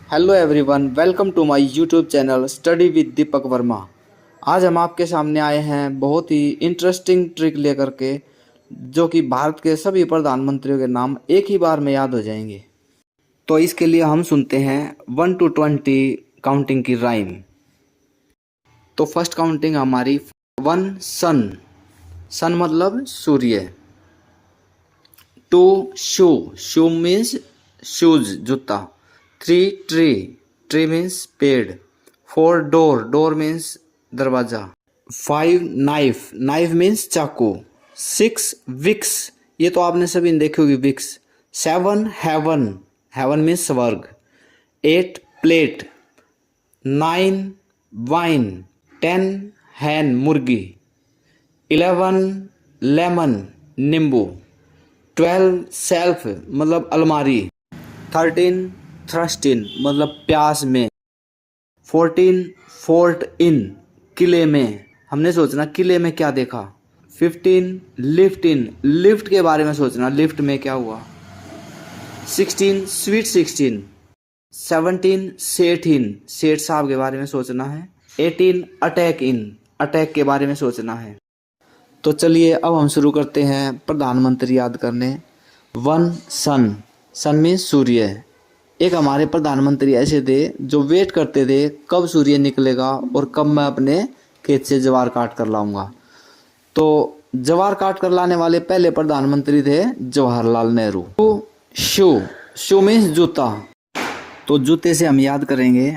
Hello everyone, welcome to my YouTube channel study with Deepak Verma. आज हम आपके सामने आए हैं बहुत ही इंटरेस्टिंग ट्रिक लेकर के, जो कि भारत के सभी प्रधानमंत्रियों के नाम एक ही बार में याद हो जाएंगे। तो इसके लिए हम सुनते हैं 1 to 20 काउंटिंग की राइम। तो फर्स्ट काउंटिंग हमारी 1 सन, सन मतलब सूर्य। 2 शू, शू मीन्स शूज जूता। 3 ट्री, ट्री मीन्स पेड़। 4 डोर, डोर मीन्स दरवाजा। 5 नाइफ, नाइफ मीन्स चाकू। 6 विक्स, ये तो आपने सभी ने देखी होगी विक्स। 7 हेवन, हेवन मीन्स स्वर्ग। 8 प्लेट। 9 वाइन। 10 हैन मुर्गी। 11 लेमन नींबू। 12 सेल्फ मतलब अलमारी। 13 थ्रस्ट इन मतलब प्यास में। 14 फोर्ट इन किले में, हमने सोचना किले में क्या देखा। 15 लिफ्ट इन, लिफ्ट के बारे में सोचना लिफ्ट में क्या हुआ। 16 स्वीट 16। 17 सेठ इन, सेठ साहब के बारे में सोचना है। 18 अटैक इन, अटैक के बारे में सोचना है। तो चलिए अब हम शुरू करते हैं प्रधानमंत्री याद करने। 1 सन, सन मीन्स सूर्य। एक हमारे प्रधानमंत्री ऐसे थे जो वेट करते थे कब सूर्य निकलेगा और कब मैं अपने खेत से ज्वार काट कर लाऊंगा। तो ज्वार काट कर लाने वाले पहले प्रधानमंत्री थे जवाहरलाल नेहरू। शू, शू मीन्स जूता। तो जूते से हम याद करेंगे,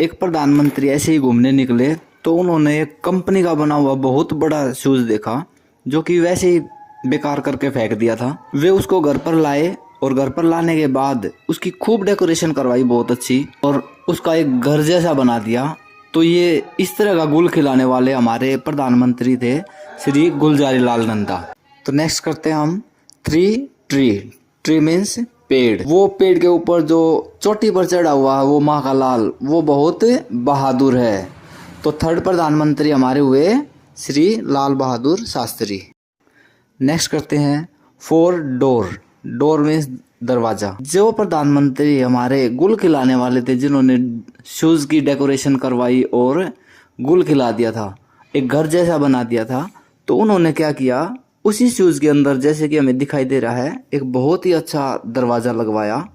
एक प्रधानमंत्री ऐसे ही घूमने निकले तो उन्होंने एक कंपनी का बना हुआ बहुत बड़ा शूज देखा जो कि वैसे ही बेकार करके फेंक दिया था। वे उसको घर पर लाए और घर पर लाने के बाद उसकी खूब डेकोरेशन करवाई बहुत अच्छी और उसका एक घर जैसा बना दिया। तो ये इस तरह का गुल खिलाने वाले हमारे प्रधानमंत्री थे श्री गुलजारी लाल नंदा। तो नेक्स्ट करते हैं हम 3 ट्री, ट्री मीन्स पेड़। वो पेड़ के ऊपर जो चोटी पर चढ़ा हुआ है वो माँ का लाल, वो बहुत बहादुर है। तो थर्ड प्रधानमंत्री हमारे हुए श्री लाल बहादुर शास्त्री। नेक्स्ट करते हैं 4 डोर, डोर मीन्स दरवाजा। जो प्रधानमंत्री हमारे गुल खिलाने वाले थे जिन्होंने शूज की डेकोरेशन करवाई और गुल खिला दिया था, एक घर जैसा बना दिया था, तो उन्होंने क्या किया, उसी शूज के अंदर जैसे कि हमें दिखाई दे रहा है एक बहुत ही अच्छा दरवाजा लगवाया।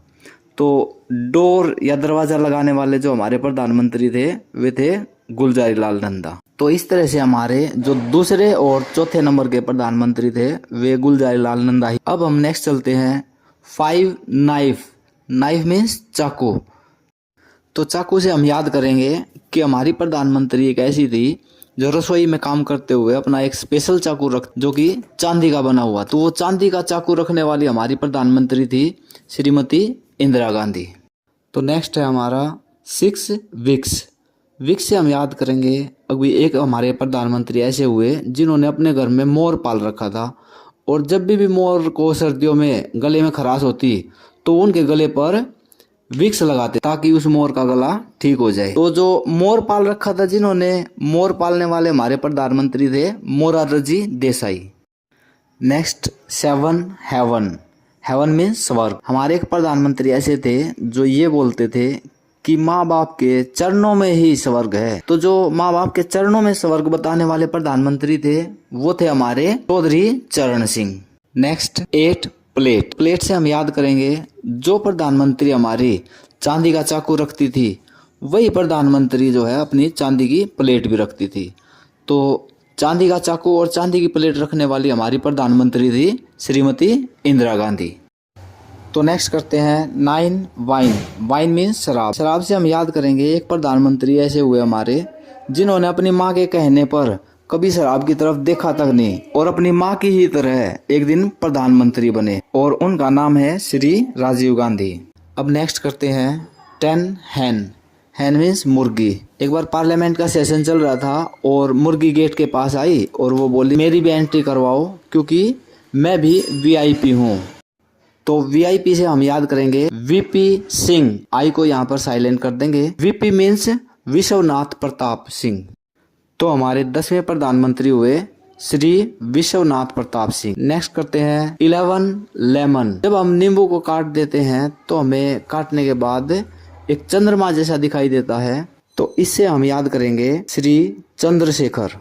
तो डोर या दरवाजा लगाने वाले जो हमारे प्रधानमंत्री थे वे थे गुलजारी लाल नंदा। तो इस तरह से हमारे जो दूसरे और चौथे नंबर के प्रधानमंत्री थे वे गुलजारी लाल नंदा ही। अब हम नेक्स्ट चलते हैं 5 नाइफ, नाइफ मीन्स चाकू। तो चाकू से हम याद करेंगे कि हमारी प्रधानमंत्री एक ऐसी थी जो रसोई में काम करते हुए अपना एक स्पेशल चाकू रख जो कि चांदी का बना हुआ, तो वो चांदी का चाकू रखने वाली हमारी प्रधानमंत्री थी श्रीमती इंदिरा गांधी। तो नेक्स्ट है हमारा 6 विक्स। विक्स से हम याद करेंगे अभी एक हमारे प्रधानमंत्री ऐसे हुए जिन्होंने अपने घर में मोर पाल रखा था और जब भी मोर को सर्दियों में गले में खराश होती तो उनके गले पर विक्स लगाते ताकि उस मोर का गला ठीक हो जाए। तो जो मोर पाल रखा था, जिन्होंने मोर पालने वाले हमारे प्रधानमंत्री थे Morarji Desai. Next 7 heaven, heaven means स्वर्ग। हमारे एक प्रधानमंत्री ऐसे थे जो ये बोलते थे कि माँ बाप के चरणों में ही स्वर्ग है। तो जो माँ बाप के चरणों में स्वर्ग बताने वाले प्रधानमंत्री थे वो थे हमारे चौधरी चरण सिंह। नेक्स्ट 8 प्लेट, प्लेट से हम याद करेंगे जो प्रधानमंत्री हमारी चांदी का चाकू रखती थी वही प्रधानमंत्री जो है अपनी चांदी की प्लेट भी रखती थी। तो चांदी का चाकू और चांदी की प्लेट रखने वाली हमारी प्रधानमंत्री थी श्रीमती इंदिरा गांधी। तो नेक्स्ट करते हैं 9 वाइन, वाइन मीन्स शराब। शराब से हम याद करेंगे एक प्रधानमंत्री ऐसे हुए हमारे जिन्होंने अपनी माँ के कहने पर कभी शराब की तरफ देखा तक नहीं और अपनी माँ की ही तरह एक दिन प्रधानमंत्री बने और उनका नाम है श्री राजीव गांधी। अब नेक्स्ट करते हैं 10 हैन, हैन मीन्स मुर्गी। एक बार पार्लियामेंट का सेशन चल रहा था और मुर्गी गेट के पास आई और वो बोली मेरी भी एंट्री करवाओ क्योंकि मैं भी वीआईपी हूँ। तो वीआईपी से हम याद करेंगे वीपी सिंह, आई को यहाँ पर साइलेंट कर देंगे। VP means Vishwanath Pratap Singh. तो हमारे 10वें प्रधानमंत्री हुए श्री विश्वनाथ प्रताप सिंह। नेक्स्ट करते हैं 11 लेमन। जब हम नींबू को काट देते हैं तो हमें काटने के बाद एक चंद्रमा जैसा दिखाई देता है, तो इससे हम याद करेंगे श्री चंद्रशेखर,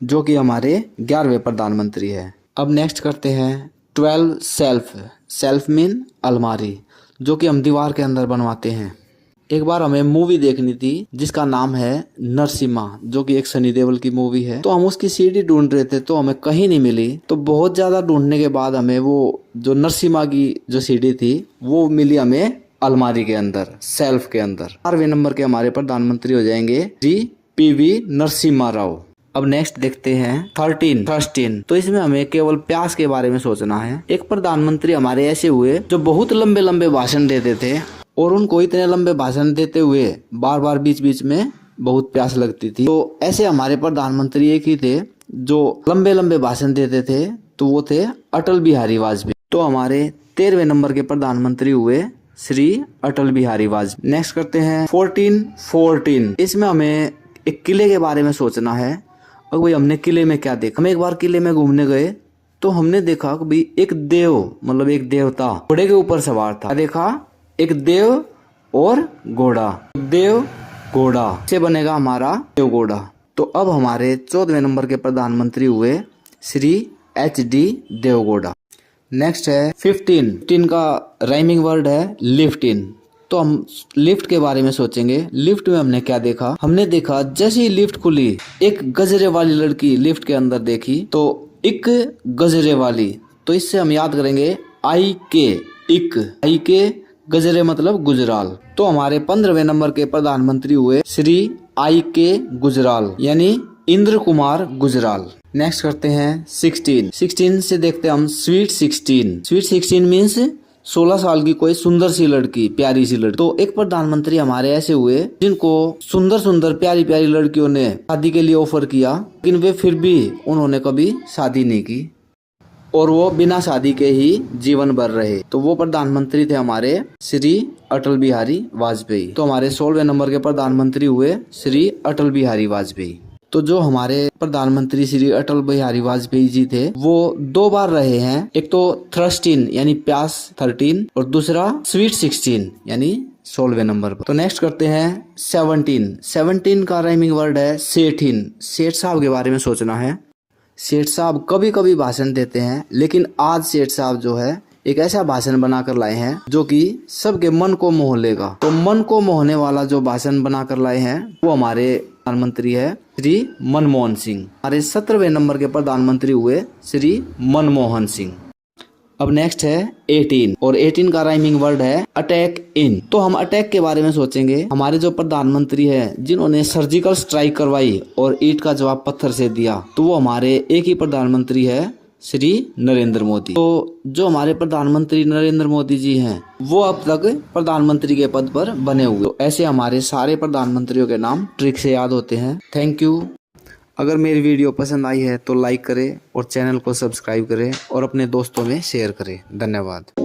जो कि हमारे 11वें प्रधानमंत्री है। अब नेक्स्ट करते हैं 12 शेल्फ। शेल्फ मीन अलमारी, जो कि हम दीवार के अंदर बनवाते हैं। एक बार हमें मूवी देखनी थी जिसका नाम है नरसिम्हा, जो कि एक सनी देओल की मूवी है। तो हम उसकी सीडी ढूंढ रहे थे, तो हमें कहीं नहीं मिली। तो बहुत ज्यादा ढूंढने के बाद हमें वो जो नरसिम्हा की जो सीडी थी वो मिली हमें अलमारी के अंदर, सेल्फ के अंदर। 4वें नंबर के हमारे प्रधानमंत्री हो जाएंगे श्री पीवी नरसिम्हा राव। अब नेक्स्ट देखते हैं 13। तो इसमें हमें केवल प्यास के बारे में सोचना है। एक प्रधानमंत्री हमारे ऐसे हुए जो बहुत लंबे लंबे भाषण देते थे, और उनको इतने लंबे भाषण देते हुए बार बार बीच बीच में बहुत प्यास लगती थी। तो ऐसे हमारे प्रधानमंत्री एक ही थे जो लंबे लंबे भाषण देते थे, तो वो थे अटल बिहारी वाजपेयी। तो हमारे 13वें नंबर के प्रधानमंत्री हुए श्री अटल बिहारी वाजपेयी। नेक्स्ट करते हैं 14। इसमें हमें एक किले के बारे में सोचना है। और भाई हमने किले में क्या देखा? हम एक बार किले में घूमने गए, तो हमने देखा कि भाई एक देव, मतलब एक देवता घोड़े के ऊपर सवार था। देखा एक देव और घोड़ा, देव घोड़ा से बनेगा हमारा देव घोड़ा। तो अब हमारे 14वें नंबर के प्रधानमंत्री हुए श्री HD देवगौड़ा। नेक्स्ट है 15 का राइमिंग वर्ड है लिफ्ट इन। तो हम लिफ्ट के बारे में सोचेंगे। लिफ्ट में हमने क्या देखा? हमने देखा जैसे ही लिफ्ट खुली, एक गजरे वाली लड़की लिफ्ट के अंदर देखी, तो एक गजरे वाली, तो इससे हम याद करेंगे आई के गजरे मतलब गुजराल। तो हमारे 15वें नंबर के प्रधानमंत्री हुए श्री IK गुजराल, यानी इंद्र कुमार गुजराल। नेक्स्ट करते हैं 16 से देखते हैं हम स्वीट 16 मीन्स 16 साल की कोई सुंदर सी लड़की, प्यारी सी लड़की। तो एक प्रधानमंत्री हमारे ऐसे हुए जिनको सुंदर सुंदर प्यारी प्यारी लड़कियों ने शादी के लिए ऑफर किया, लेकिन वे फिर भी उन्होंने कभी शादी नहीं की और वो बिना शादी के ही जीवन भर रहे। तो वो प्रधानमंत्री थे हमारे श्री अटल बिहारी वाजपेयी। तो हमारे 16वें नंबर के प्रधानमंत्री हुए श्री अटल बिहारी वाजपेयी। तो जो हमारे प्रधानमंत्री श्री अटल बिहारी वाजपेयी जी थे, वो 2 बार रहे हैं। एक तो थ्रस्ट इन यानी प्यास 13, और दूसरा स्वीट 16 यानी 16वें नंबर पर। तो नेक्स्ट करते हैं 17 का राइमिंग वर्ड है सेठ इन। सेठ साहब के बारे में सोचना है। सेठ साहब कभी कभी भाषण देते हैं, लेकिन आज सेठ साहब जो है एक ऐसा भाषण बनाकर लाए हैं जो कि सबके मन को मोह लेगा। तो मन को मोहने वाला जो भाषण बनाकर लाए हैं वो हमारे प्रधानमंत्री है श्री मनमोहन सिंह। हमारे 17वें नंबर के प्रधानमंत्री हुए श्री मनमोहन सिंह। अब नेक्स्ट है 18, और 18 का राइमिंग वर्ड है अटैक इन। तो हम अटैक के बारे में सोचेंगे। हमारे जो प्रधानमंत्री है जिन्होंने सर्जिकल स्ट्राइक करवाई और ईंट का जवाब पत्थर से दिया, तो वो हमारे एक ही प्रधानमंत्री है श्री नरेंद्र मोदी। तो जो हमारे प्रधानमंत्री नरेंद्र मोदी जी हैं वो अब तक प्रधानमंत्री के पद पर बने हुए। तो ऐसे हमारे सारे प्रधानमंत्रियों के नाम ट्रिक से याद होते हैं। Thank you. अगर मेरी वीडियो पसंद आई है तो लाइक करें और चैनल को सब्सक्राइब करें और अपने दोस्तों में शेयर करें। धन्यवाद।